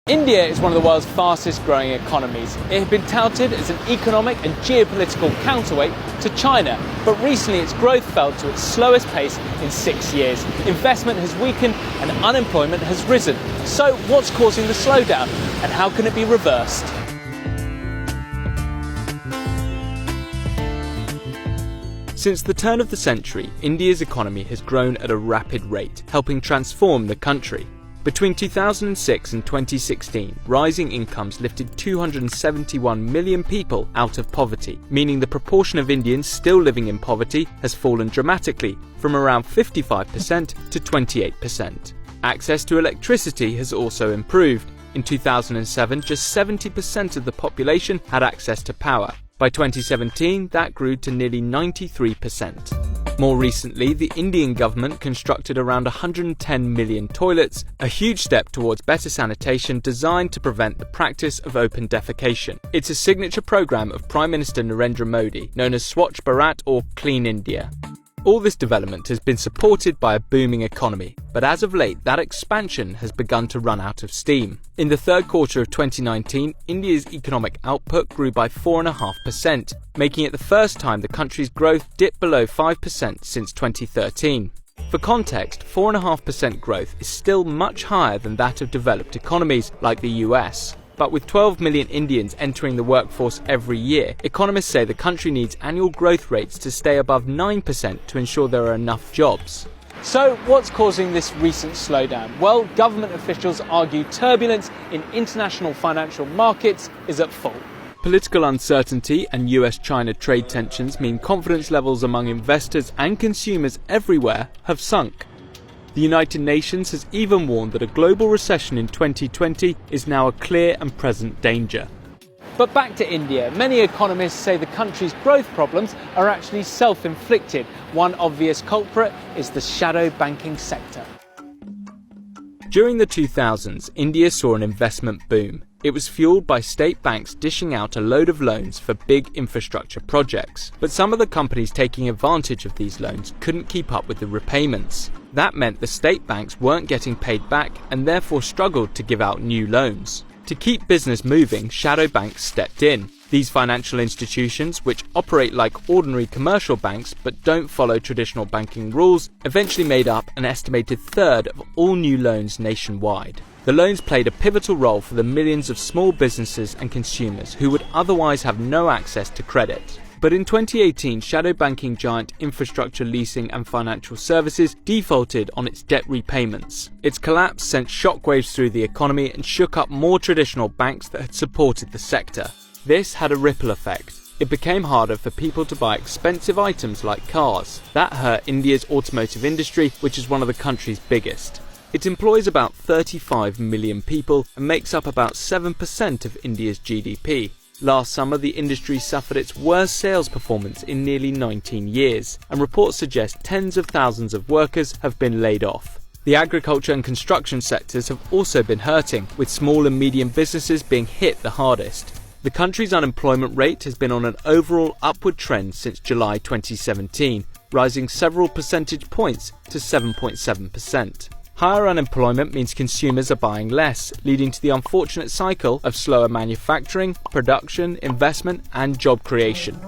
India is one of the world's fastest growing economies. It had been touted as an economic and geopolitical counterweight to China, but recently its growth fell to its slowest pace in 6 years. Investment has weakened and unemployment has risen. So what's causing the slowdown and how can it be reversed? Since the turn of the century, India's economy has grown at a rapid rate, helping transform the country. Between 2006 and 2016, rising incomes lifted 271 million people out of poverty, meaning the proportion of Indians still living in poverty has fallen dramatically, from around 55% to 28%. Access to electricity has also improved. In 2007, just 70% of the population had access to power. By 2017, that grew to nearly 93%. More recently, the Indian government constructed around 110 million toilets, a huge step towards better sanitation designed to prevent the practice of open defecation. It's a signature program of Prime Minister Narendra Modi, known as Swachh Bharat or Clean India. All this development has been supported by a booming economy, but as of late that expansion has begun to run out of steam. In the third quarter of 2019, India's economic output grew by 4.5%, making it the first time the country's growth dipped below 5% since 2013. For context, 4.5% growth is still much higher than that of developed economies like the US. But with 12 million Indians entering the workforce every year, economists say the country needs annual growth rates to stay above 9% to ensure there are enough jobs. So what's causing this recent slowdown? Well, government officials argue turbulence in international financial markets is at fault. Political uncertainty and US-China trade tensions mean confidence levels among investors and consumers everywhere have sunk. The United Nations has even warned that a global recession in 2020 is now a clear and present danger. But back to India, many economists say the country's growth problems are actually self-inflicted. One obvious culprit is the shadow banking sector. During the 2000s, India saw an investment boom. It was fueled by state banks dishing out a load of loans for big infrastructure projects. But some of the companies taking advantage of these loans couldn't keep up with the repayments. That meant the state banks weren't getting paid back and therefore struggled to give out new loans. To keep business moving, shadow banks stepped in. These financial institutions, which operate like ordinary commercial banks but don't follow traditional banking rules, eventually made up an estimated third of all new loans nationwide. The loans played a pivotal role for the millions of small businesses and consumers who would otherwise have no access to credit. But in 2018, shadow banking giant Infrastructure Leasing and Financial Services defaulted on its debt repayments. Its collapse sent shockwaves through the economy and shook up more traditional banks that had supported the sector. This had a ripple effect. It became harder for people to buy expensive items like cars. That hurt India's automotive industry, which is one of the country's biggest. It employs about 35 million people and makes up about 7% of India's GDP. Last summer, the industry suffered its worst sales performance in nearly 19 years, and reports suggest tens of thousands of workers have been laid off. The agriculture and construction sectors have also been hurting, with small and medium businesses being hit the hardest. The country's unemployment rate has been on an overall upward trend since July 2017, rising several percentage points to 7.7%. Higher unemployment means consumers are buying less, leading to the unfortunate cycle of slower manufacturing, production, investment and job creation.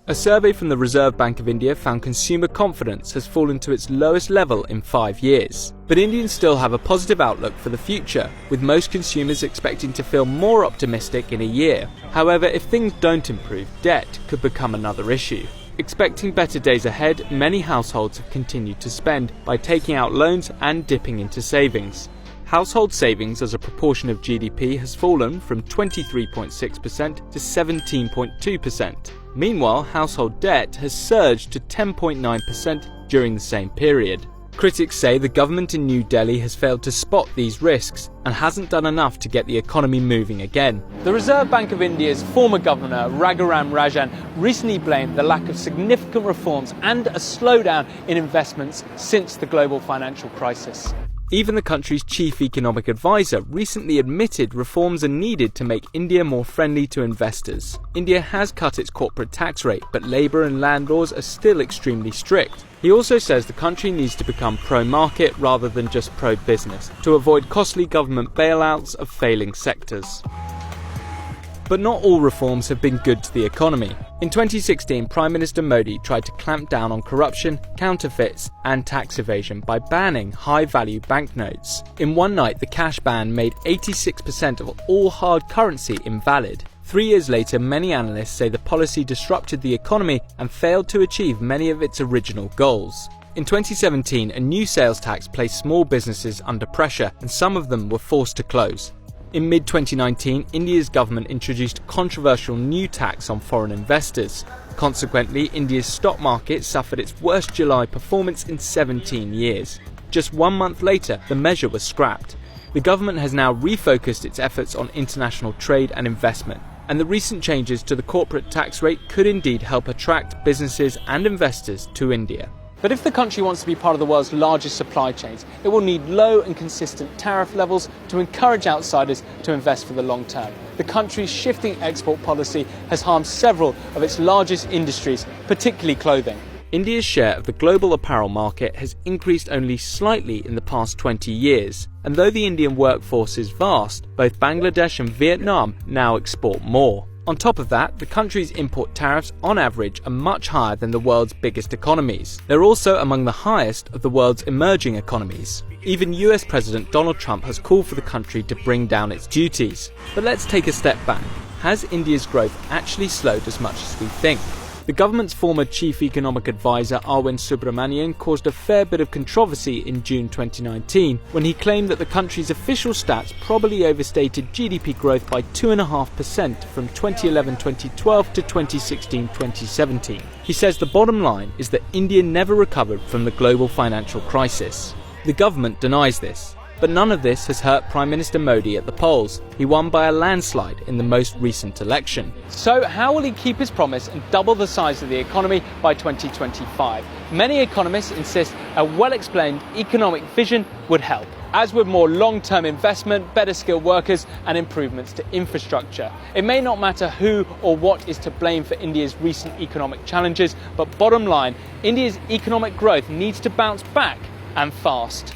A survey from the Reserve Bank of India found consumer confidence has fallen to its lowest level in 5 years. But Indians still have a positive outlook for the future, with most consumers expecting to feel more optimistic in a year. However, if things don't improve, debt could become another issue. Expecting better days ahead, many households have continued to spend by taking out loans and dipping into savings. Household savings as a proportion of GDP has fallen from 23.6% to 17.2%. Meanwhile, household debt has surged to 10.9% during the same period. Critics say the government in New Delhi has failed to spot these risks and hasn't done enough to get the economy moving again. The Reserve Bank of India's former governor, Raghuram Rajan, recently blamed the lack of significant reforms and a slowdown in investments since the global financial crisis. Even the country's chief economic advisor recently admitted reforms are needed to make India more friendly to investors. India has cut its corporate tax rate, but labour and land laws are still extremely strict. He also says the country needs to become pro-market rather than just pro-business, to avoid costly government bailouts of failing sectors. But not all reforms have been good to the economy. In 2016, Prime Minister Modi tried to clamp down on corruption, counterfeits and tax evasion by banning high-value banknotes. In one night, the cash ban made 86% of all hard currency invalid. 3 years later, many analysts say the policy disrupted the economy and failed to achieve many of its original goals. In 2017, a new sales tax placed small businesses under pressure and some of them were forced to close. In mid-2019, India's government introduced a controversial new tax on foreign investors. Consequently, India's stock market suffered its worst July performance in 17 years. Just 1 month later, the measure was scrapped. The government has now refocused its efforts on international trade and investment, and the recent changes to the corporate tax rate could indeed help attract businesses and investors to India. But if the country wants to be part of the world's largest supply chains, it will need low and consistent tariff levels to encourage outsiders to invest for the long term. The country's shifting export policy has harmed several of its largest industries, particularly clothing. India's share of the global apparel market has increased only slightly in the past 20 years, and though the Indian workforce is vast, both Bangladesh and Vietnam now export more. On top of that, the country's import tariffs on average are much higher than the world's biggest economies. They're also among the highest of the world's emerging economies. Even US President Donald Trump has called for the country to bring down its duties. But let's take a step back. Has India's growth actually slowed as much as we think? The government's former chief economic advisor Arvind Subramanian caused a fair bit of controversy in June 2019 when he claimed that the country's official stats probably overstated GDP growth by 2.5% from 2011-2012 to 2016-2017. He says the bottom line is that India never recovered from the global financial crisis. The government denies this. But none of this has hurt Prime Minister Modi at the polls. He won by a landslide in the most recent election. So how will he keep his promise and double the size of the economy by 2025? Many economists insist a well-explained economic vision would help, as would more long-term investment, better skilled workers and improvements to infrastructure. It may not matter who or what is to blame for India's recent economic challenges, but bottom line, India's economic growth needs to bounce back and fast.